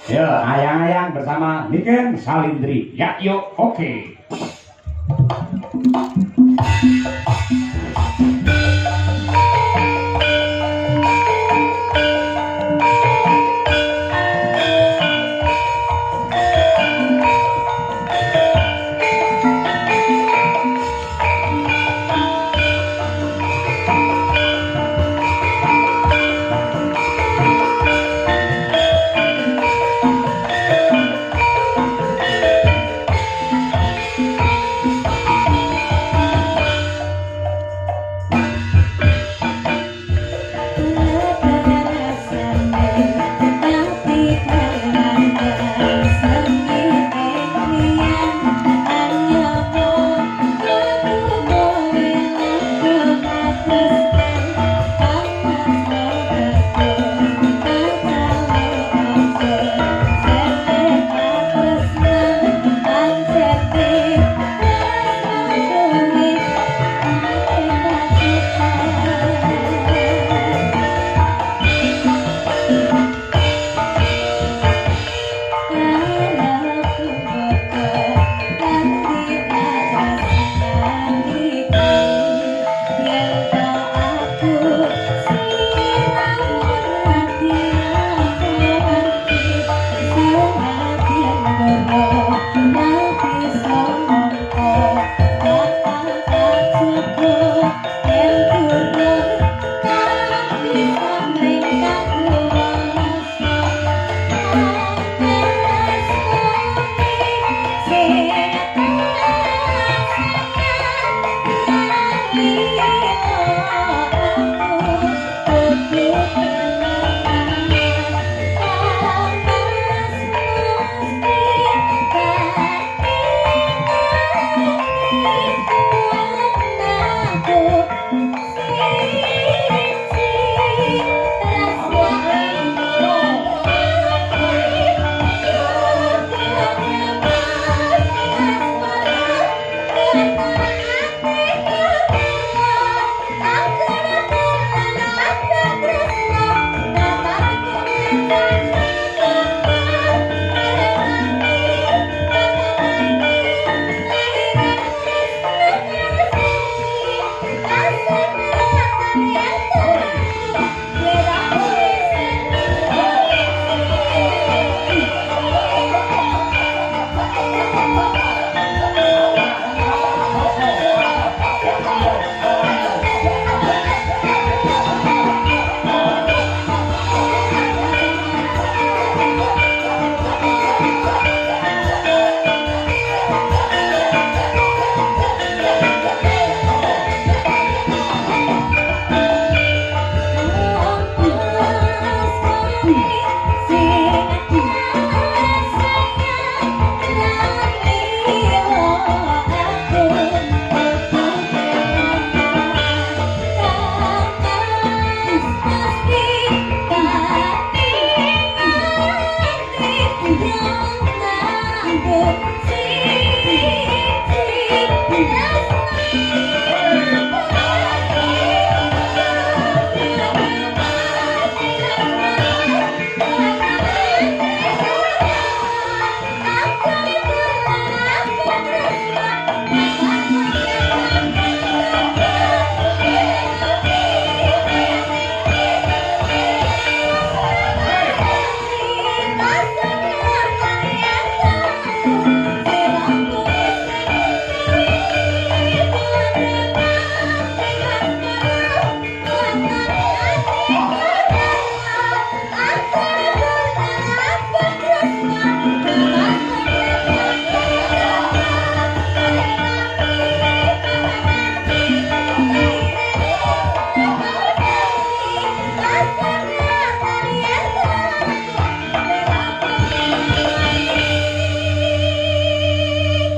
Ya, ayang-ayang bersama Niken Salindri. Ya, yuk, oke.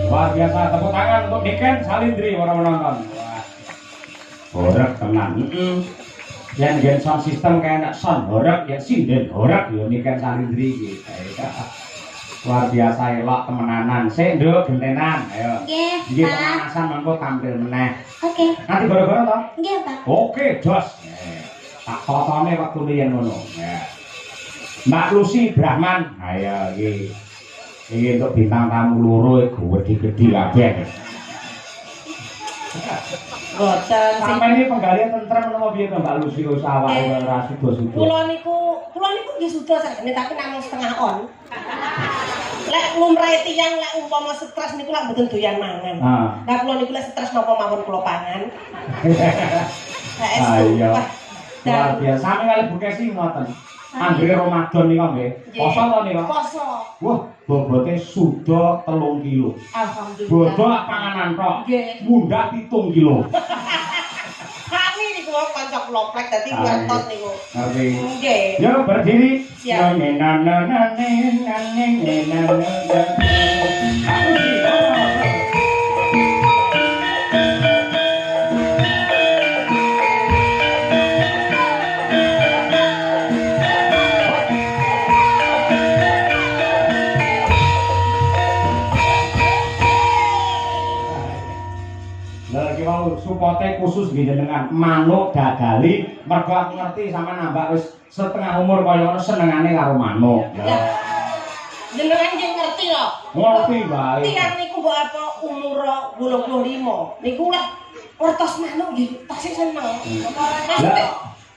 Luar biasa, tepuk tangan untuk Niken Salindri para penonton. Wah, horak tenan. Yang gen sound system kayak sound horak, ya sinden horak ya Niken Salindri gitu. Luar biasa elok temenanan. Sik nduk gentenan, ayo. Nggih, Iki Pak. pemanasan mengko tampil meneh. Oke. Nanti boro-boro to? Nggih, Pak. Oke, jos. Tak totone waktu riyen ngono. Ya. Mbak Lucy Brahman. Ayo iki untuk bintang tamu loro gede-gede kabeh. Boten. Sampai ini penggalian tentrem menapa piye to Mbak Lucy awake ora suda-suda. Kula niku nggih suda sakjane tapi namung setengah on. Lek lumrahe tiyang lek umpama stres niku lak mboten doyan mangan. Lah kula niku lek stres napa mawon kula pangan. Iya. Luar biasa. Sami kali Bu Kesi ngoten. Anggere Ramadan nika nggih. Poso to nika? Poso. Wah, bobote suda 3 kilo. Alhamdulillah. Bodo panganan tok. Nggih. Mundhak 7 kilo. Kami niku kanca kula plek dadi wertos niku. Ngerti. Nggih. Yo berdiri. Siap. Supote khusus jenengan manuk dagali mergo aku ngerti sama nambah wis setengah umur kaya ngono senengane karo manuk. Jenengan nggih ngerti lho. Ngerti bae. Tiyang niku mbok apa umur 85. Niku lek wertos manuk nggih tasih seneng. Lah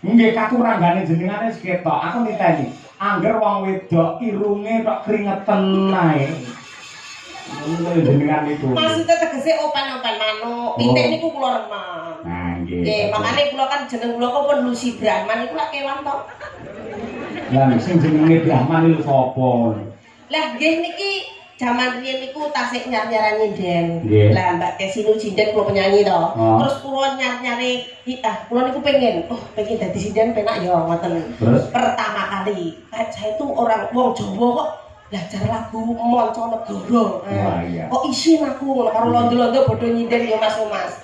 nggih katuranggane jenengane seketok. Aku niteni. Angger wong wedok irunge tok kringeten ae. Jenengan itu. Maksudnya tegese opan-opan manuk, pitik niku kula remeng. Nah, nggih. Nggih, makane kula kan jeneng kula kok Lucy Brahman niku lak kewan to. Lah sing jenenge Brahman iku sapa? Lah nggih niki jaman riyen niku tasik nyar-nyaran nyinden. Lah Mbak Kesinu Jinden kula penyanyi to. Terus kula nyar-nyare kula niku pengen dadi sinden penak ya ngoten. Pertama kali saya itu orang wong Jawa kok belajar lagu Manca Negara. Kok isin aku ngono karo londo-londo bodho nyinden ya Mas.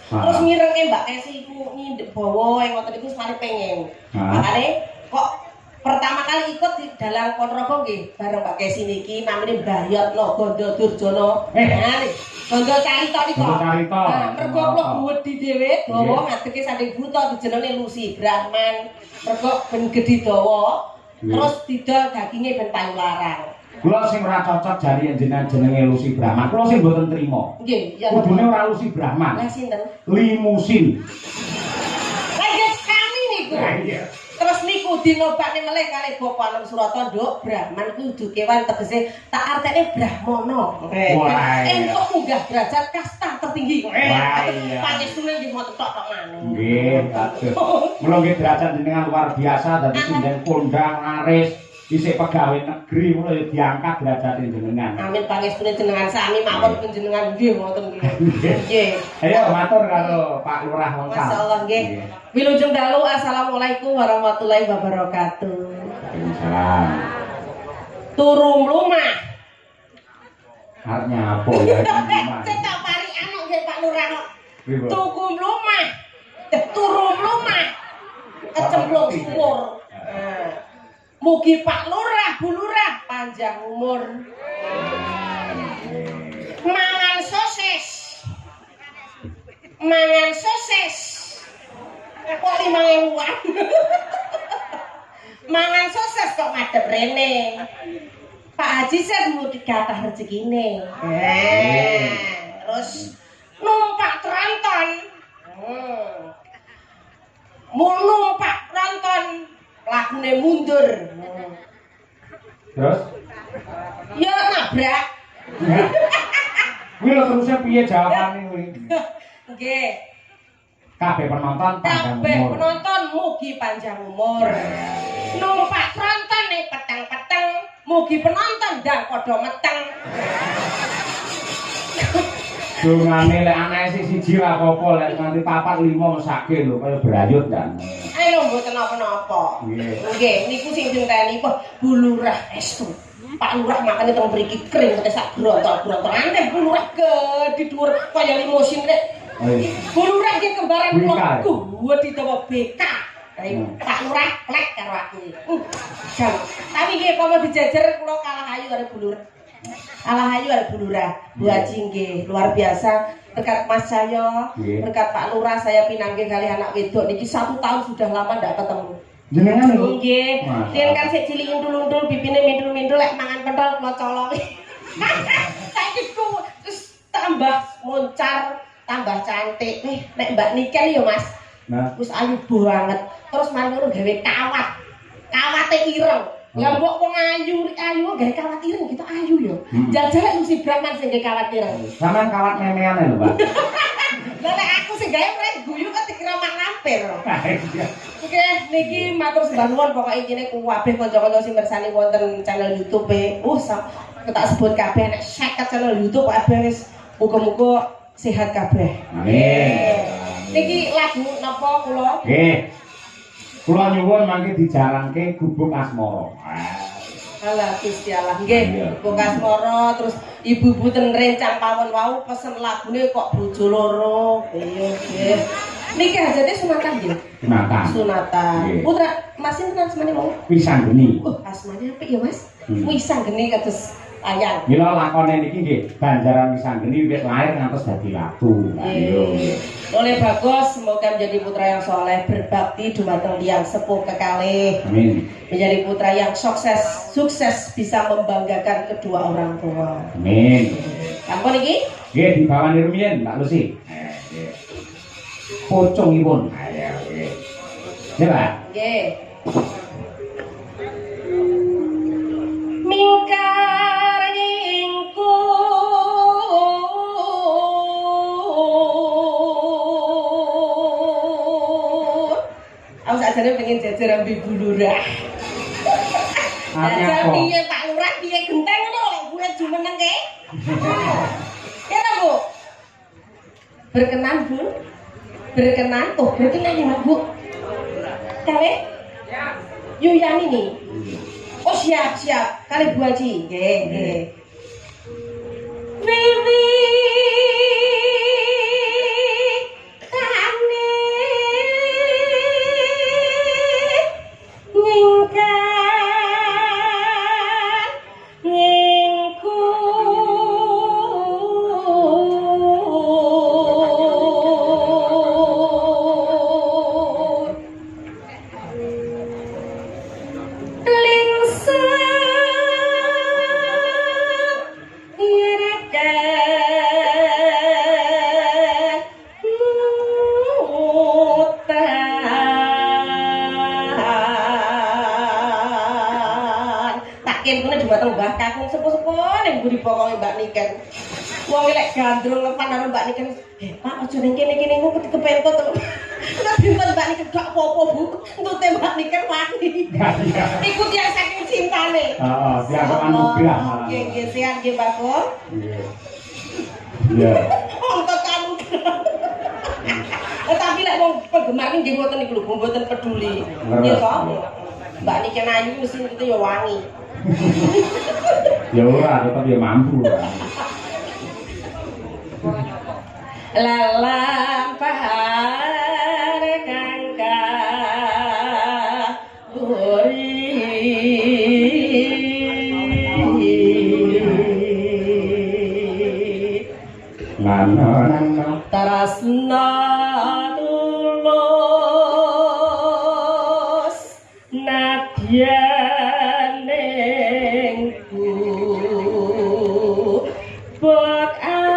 Terus mirenge Mbak Kesi iku nyindek bawa ngoten iku sekali pengen. Makane kok pertama kali ikut di dalang Ponorogo nggih bareng Mbak Kesi niki namine Mbayatno Gondo Durjana. Gondo Carita nika. Mergo kula wedi dhewe dawa ngadeke saking buta dijenenge Lucy Brahman. Mergo ben gedhi dawa terus didol daginge ben payu larang. Kula sing ora cocok jari jenenge Lucy Brahman. Kula sing mboten trima. Nggih, ya. Kudune ora Lucy Brahman. Lah sinten? Limusin. Lah ya kami niku. Terus niku dinobakne melih kalih Bapak Anom Surata, Nduk, Brahman kudu kewan tegese tak artene Brahmana. Entuk munggah derajat kasta tertinggi. Pangestune nggih mboten tok maneh. Nggih, kados. Mula nggih derajat jenengan luar biasa dadi sinden kondang laris. Isik pegawai negeri ngono ya diangkat derajate jenengan. Amin pangestune jenengan sami mawon panjenengan nggih ngoten nggih. Nggih. Ayo matur karo Pak Lurah lengkap. Masyaallah nggih. Wilujeng dalu assalamualaikum warahmatullahi wabarakatuh. Waalaikumsalam. Turu mlumah. Artinya apa ya ini? Saya tak pari anak nggih Pak Lurah. Tuku mlumah. Turu mlumah. Kecemplung sumur. Mugi Pak Lurah, Bu Lurah panjang umur. Mangan sosis. Mangan sosis. Kok 5.000-an. Mangan sosis kok madhep rene. Pak Haji saya mudik kathah rezekine. Terus numpak tronton. Numpak tronton. Lakune mundur. Terus? Ya nabrak. Kuwi lho terusnya piye jawabane kuwi? Nggih. Kabeh penonton panjang umur. Kabeh penonton mugi panjang umur. Numpak tronton ning peteng-peteng, mugi penonton ndang padha meteng. Dungane lek anake siji ra apa-apa, lek nganti 4 5 mesake lho kaya brayut kan. Ayo mboten napa-napa. Nggih, niku sing dinteni Bu Lurah estu. Pak Lurah makane teng mriki kering kate sak brontol-brontol. Anteng Bu Lurah gedhi dhuwur kaya limusin rek. Bu Lurah nggih kembaran kula gedhi dawa BK. Pak Lurah plek karo aku. Jam. Tapi nggih apa dijajar kula kalah ayu karo Bu Lurah. Kalah ayu karo Bu Lurah. Bu Haji nggih luar biasa. Berkat Mas saya, berkat Pak Lurah saya pinanggih kali anak wedok niki 1 tahun sudah lama ndak ketemu. Jenengan niku. Nggih. Yen kan sik cilik untul-untul bibine mindul-mindul lek mangan pentol kula colong. Saiki ku terus tambah moncar, tambah cantik. Nek Mbak Niken ya Mas. Nah, wis ayu banget. Terus mari ngono gawe kawat. Kawate ireng. Lah mbok wong ayu gawe kawat ireng gitu ayu ya. Jajal mesti Brahman sing gawe kawat ireng. sampean kawat memeane lho, Mbak. Lah nek aku sing gawe mrek guyu kok dikira mak lampir. Oke, niki matur sembah nuwun pokoke kene kabeh kanca-kanca sing mirsani wonten channel YouTube tak sebut kabeh nek 50 channel YouTube kabeh wis muga-muga sehat kabeh. Amin. Niki lagu napa kula? Nggih. Kula nyuwun mangke dijalanke Gubuk Asmara. Alah Gusti Allah nggih, Gubuk Asmara terus ibu-ibu ten rencang pawon wau pesen lagune kok bojo loro. Iya nggih. Niki hajate sunatan nggih. Sunatan. Putra Mas sinten asmane wau? Wisanggeni. Asmane apik ya Mas. Wisanggeni kados ayang. Mila lakone niki nggih Banjaran Wisanggeni wis lahir ngantos dadi lagu. Oleh bagus, semoga menjadi putra yang soleh, berbakti dumateng tiyang sepuh kekalih. Amin. Menjadi putra yang sukses bisa membanggakan kedua orang tua. Amin. Ampun iki? Nggih dibawani rumiyin Mbak Lucy. Nggih. Pocongipun. Ayo nggih. Nggih, Pak. Nggih. Mingkar ingku aku sakjane pengen jajar ambi bulurah. Jajar piye Pak Lurah piye genteng ngono lek bulet jumeneng ke? Ya Bu. Berkenan Bu. Berkenan. Oh, berkenan ya Bu. Kale? Ya. Yuyani nih. Oh siap. Kali Bu Haji. Nggih. Wiwi kane nyingkan ngingku Mbah Kakung sepuh-sepuh ning mburi pokoke Mbak Niken. Wong lek gandrung lepan karo Mbak Niken, Pak aja ning kene engko kepentot to." Nek dinten Mbak Niken gak apa-apa, Bu. Entute Mbak Niken wani. Iku tiyang saking cintane. Heeh, tiyang anugrah malah. Nggih, sehat nggih, Pak Ko. Nggih. Iya. Untuk kamu. Tapi lek wong penggemar nggih ngoten niku lho, mboten peduli. Nggih kok. Mbak Niken ayu mesti itu ya wangi. Ya ora, tetep ya mampu. Lalampahar kangka buri Nana tarasna tulus nadyanengku bekas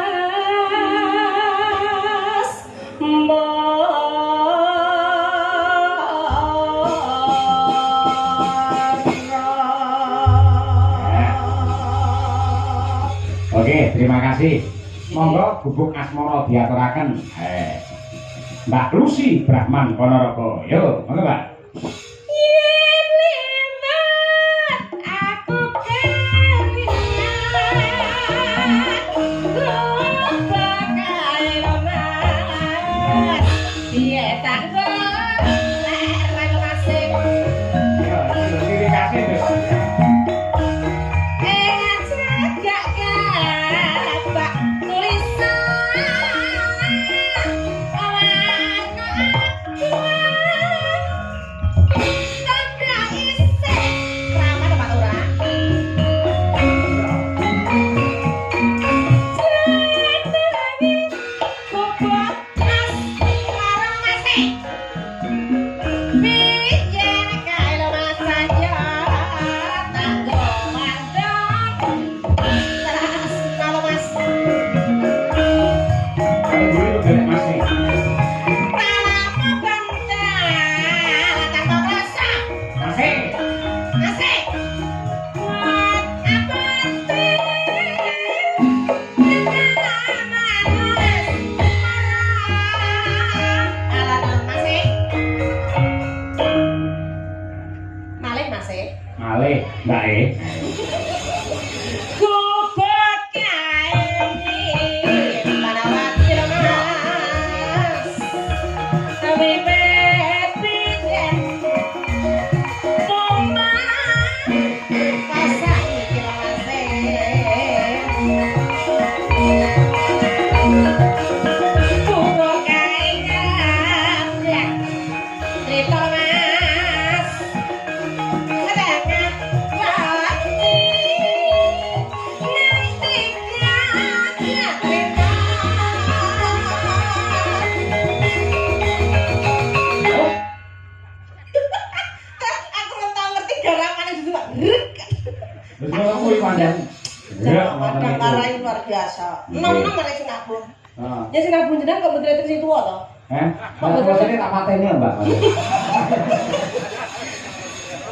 Oke, terima kasih. Monggo Gubuk Asmara diaturaken. Mbak Lucy Brahman Ponorogo. Yo, monggo Mbak. kuwi pancen. Ya, kadang karai luar biasa. Enom-enom arek sinabung. Ya sinabung jenengan kok mboten terus tua to? Kok boten tak pateni Mbak.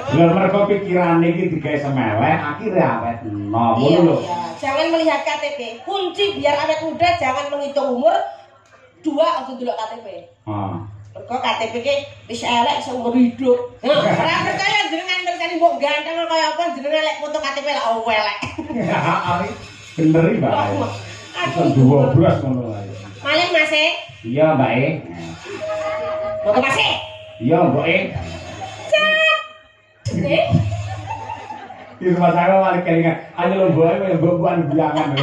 Lha mergo pikirane iki digawe semeleh, akhire awet enom ngono lho. Iya, jangan melihat KTP. Kunci biar awet muda jangan menghitung umur. 2 aja delok KTP. Mergo KTP ki wis elek seumur hidup. Ora percaya jenengan mirsani mbok ganteng kaya apa jenengan lek foto KTP lek elek. Bener iki, Mbak. Iso duwe bras ngono ae. Malih Mas e? Iya, Mbak e. Mbok Mas e? Iya, Mbok e. Di rumah saya malah kelingan, ayo lo buat buan bilangan.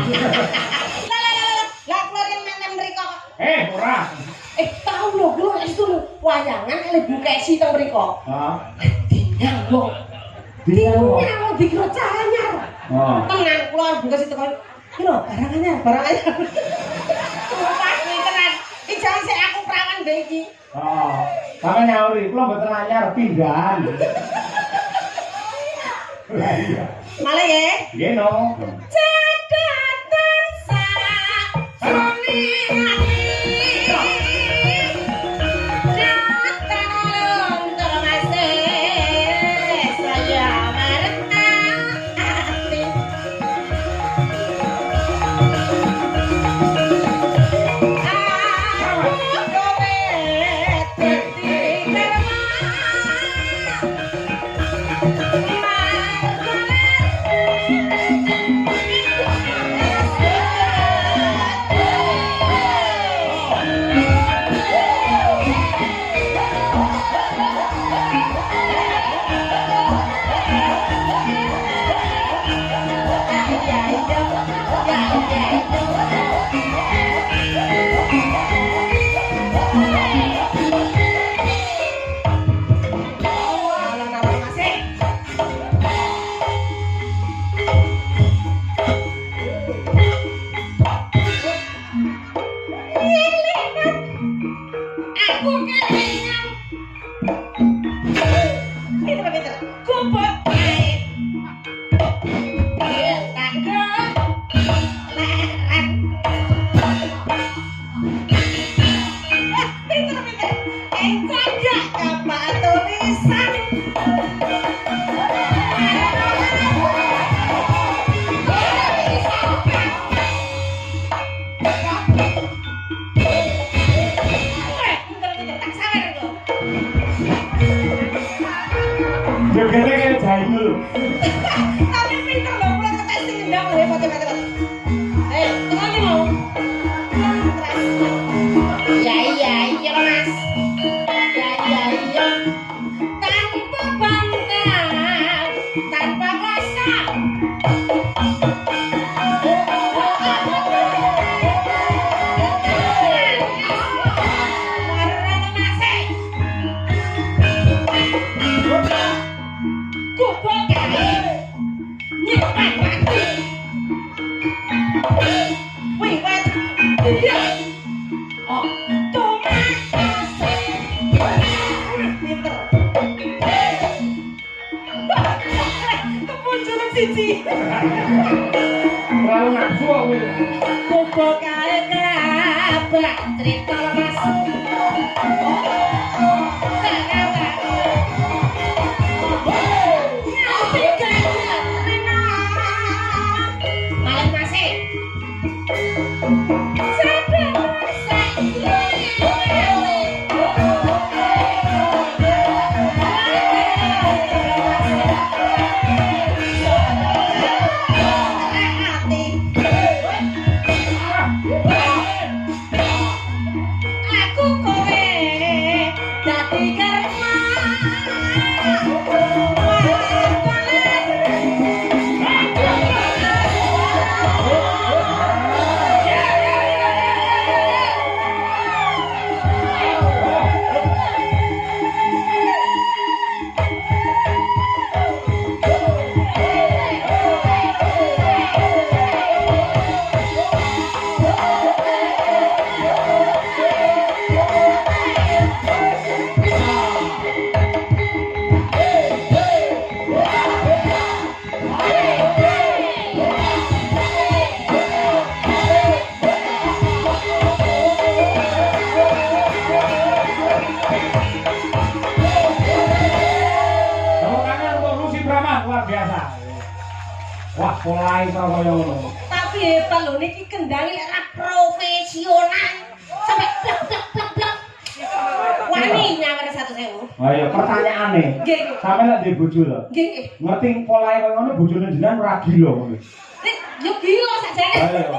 Lah keluarin mantan mereka. Ora. Tahu lo, lo itu lo wayangan kali buka isi teng mereka. Dinyang lo. Dinyang lo dikira caranya. Tenang keluar buka isi teng. Kira barang anyar. Pas tenan. Iki jangan sik aku perawan bae iki. Sampe nyauri, kula mboten anyar pindahan. Malah ya. Nggih no. Cadatan suni Tapi pinter loh, pulang ke testing gendang loh ya, pakai-pakai. Kenalin mau? Iya mas. Iya. Tanpa bangga, tanpa rasa. Terlalu nafsu aku. Bobo kae kelabak cerita mas. Malam masih. Aku kowe Mulai kaya ngono. Tapi hebat lho niki kendali lek ra profesional. Sampai blak blak blak blak. Wani nyawar 1.000. Ayo pertanyaane. Nggih. Sampe lek duwe bojo lho. Nggih nggih. Ngerti polahe kaya ngono bojone jenengan ora gila ngono. Yo gila sakjane. Ayo.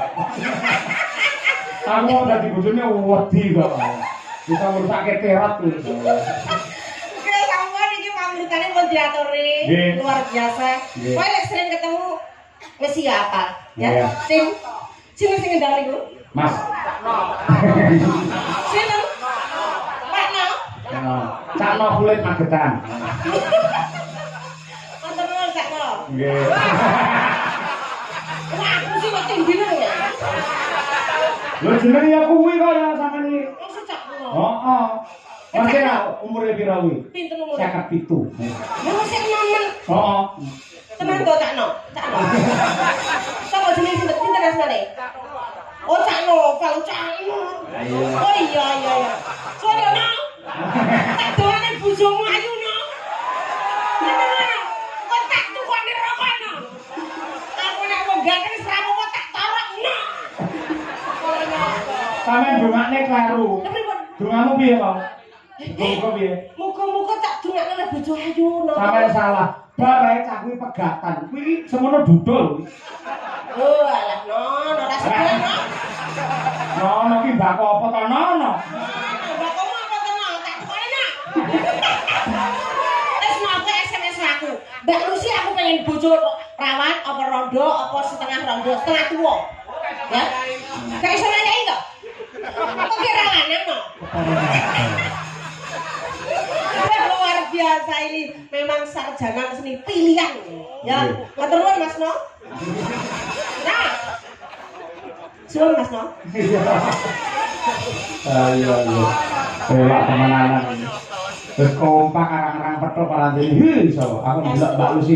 Aku dadi bojone wedi kok. Bisa ngurusake terat kuwi. Oke, sampean iki pamritane moderatori luar biasa. Kowe lek sering ketemu wis siapa? Ya. Sing ngendal niku. Mas. Sinten? Pak No. Cak No kulit Magetan. Wonten nuwun Cak No. Nggih. Wah, aku sih kok tinggine ya. Lho jenenge ya kuwi kok ya sampean iki. Maksud Cak No. Heeh. Masih umure pira kuwi? Pinten umure? 57. Lha sing nemen. Heeh. Tenan to Cak No. Cak No. Sapa jenenge sinten pinten asmane? Oh Cak No, kalau Cak No. Oh iya iya iya. Soale No. Tak doane bojomu ayu No. Bener. Kok tak tukone rokok No. Aku nek wong ganteng wis ra apa tak torok No. Sampeyan dongane kleru. Lha pripun? Dongamu piye, Pak? Muga piye? Muga-muga tak dongakno lek bojo ayu No. Sampeyan salah. Bare cah kuwi pegatan. Kuwi semono dudul. Oh alah No, ora sekolah No. Nono ki mbako apa to Nono? Bakomu apa to No? Tak tukone No. Wis mau aku SMS aku. Mbak Lucy aku pengen bojo rawan apa rondo apa setengah rondo, setengah tua. Ya. Gak iso nanyain to. Kok kira lanang No? Luar biasa ini memang sarjana seni pilihan ya. Matur nuwun Mas No. Nah. Suwun Mas No. Ayo ayo. Elak temenanan. Wis kompak arang-arang petok parantene. Hi iso. Aku ndelok Mbak Lucy